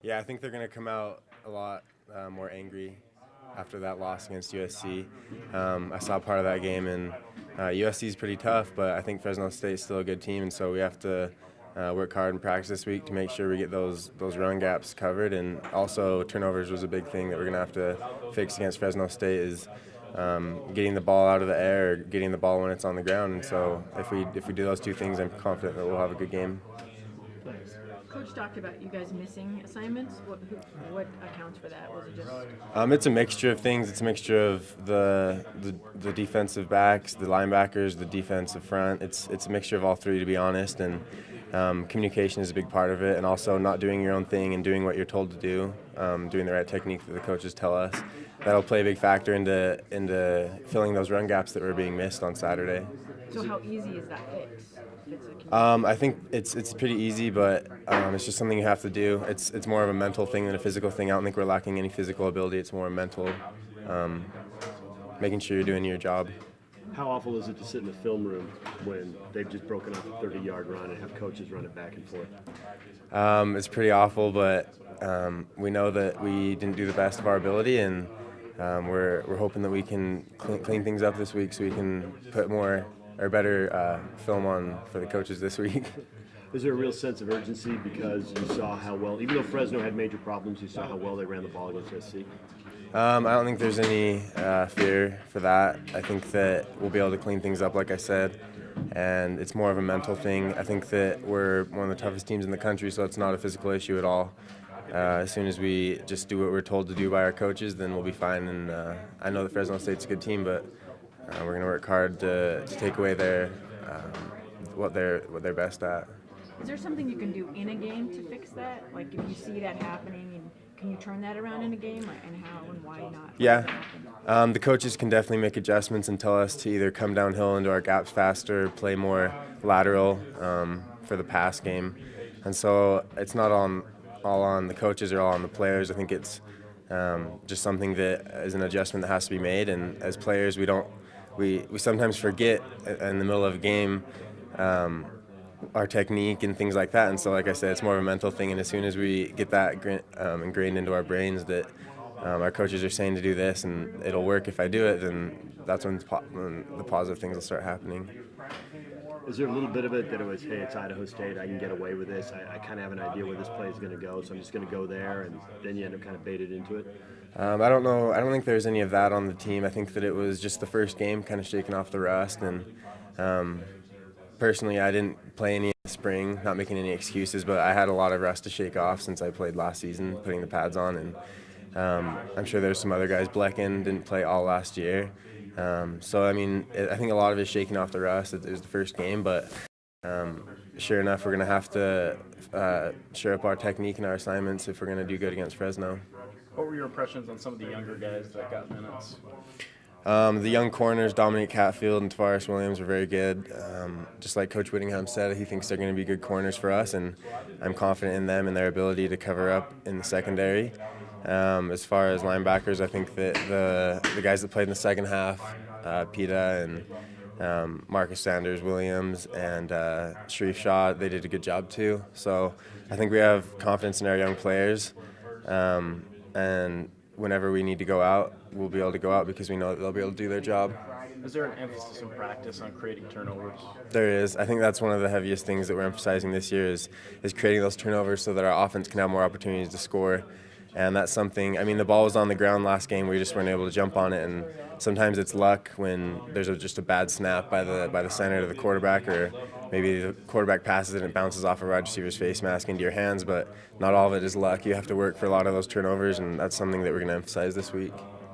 Yeah, I think they're going to come out a lot more angry after that loss against USC. I saw part of that game, and USC is pretty tough, but I think Fresno State is still a good team, and so we have to work hard in practice this week to make sure we get those run gaps covered. And also, turnovers was a big thing that we're going to have to fix against Fresno State is getting the ball out of the air, or getting the ball when it's on the ground. And so if we do those two things, I'm confident that we'll have a good game. Coach talked about you guys missing assignments. What accounts for that? Was it just? It's a mixture of things. It's a mixture of the defensive backs, the linebackers, the defensive front. It's a mixture of all three, to be honest. And communication is a big part of it, and also not doing your own thing and doing what you're told to do, doing the right technique that the coaches tell us. That'll play a big factor into filling those run gaps that were being missed on Saturday. So how easy is that fix? I think it's pretty easy, but it's just something you have to do. It's more of a mental thing than a physical thing. I don't think we're lacking any physical ability. It's more mental, making sure you're doing your job. How awful is it to sit in the film room when they've just broken up a 30-yard run and have coaches run it back and forth? It's pretty awful, but we know that we didn't do the best of our ability, and we're hoping that we can clean things up this week so we can put more or better film on for the coaches this week. Is there a real sense of urgency because you saw how well, even though Fresno had major problems, you saw how well they ran the ball against SC? I don't think there's any fear for that. I think that we'll be able to clean things up, like I said, and it's more of a mental thing. I think that we're one of the toughest teams in the country, so it's not a physical issue at all. As soon as we just do what we're told to do by our coaches, then we'll be fine. And I know that Fresno State's a good team, but we're going to work hard to take away their what they're best at. Is there something you can do in a game to fix that? Like if you see that happening, and can you turn that around in a game, and how and why not? Yeah, the coaches can definitely make adjustments and tell us to either come downhill into our gaps faster, play more lateral for the pass game, and so it's not all on the coaches or all on the players. I think it's just something that is an adjustment that has to be made, and as players we sometimes forget in the middle of a game our technique and things like that. And so, like I said, it's more of a mental thing. And as soon as we get that ingrained into our brains that our coaches are saying to do this and it'll work if I do it, then that's when the positive things will start happening. Is there a little bit of it that it was, hey, it's Idaho State, I can get away with this, I kind of have an idea where this play is going to go, so I'm just going to go there, and then you end up kind of baited into it? I don't know. I don't think there's any of that on the team. I think that it was just the first game, kind of shaking off the rust. And personally, I didn't play any in the spring, not making any excuses, but I had a lot of rust to shake off since I played last season, putting the pads on. And I'm sure there's some other guys. Blecken didn't play all last year. So, I mean, I think a lot of it is shaking off the rust. It was the first game, but sure enough, we're going to have to shore up our technique and our assignments if we're going to do good against Fresno. What were your impressions on some of the younger guys that got minutes? The young corners, Dominic Hatfield and Tavares Williams, are very good. Just like Coach Whittingham said, he thinks they're going to be good corners for us, and I'm confident in them and their ability to cover up in the secondary. As far as linebackers, I think that the guys that played in the second half, Pita and Marcus Sanders Williams and Sharif Shaw, they did a good job too. So I think we have confidence in our young players. And whenever we need to go out, we'll be able to go out because we know that they'll be able to do their job. Is there an emphasis in practice on creating turnovers? There is. I think that's one of the heaviest things that we're emphasizing this year is creating those turnovers so that our offense can have more opportunities to score. And that's something, I mean, the ball was on the ground last game. We just weren't able to jump on it. And sometimes it's luck when there's just a bad snap by the center to the quarterback, or maybe the quarterback passes it and it bounces off a wide receiver's face mask into your hands. But not all of it is luck. You have to work for a lot of those turnovers, and that's something that we're going to emphasize this week.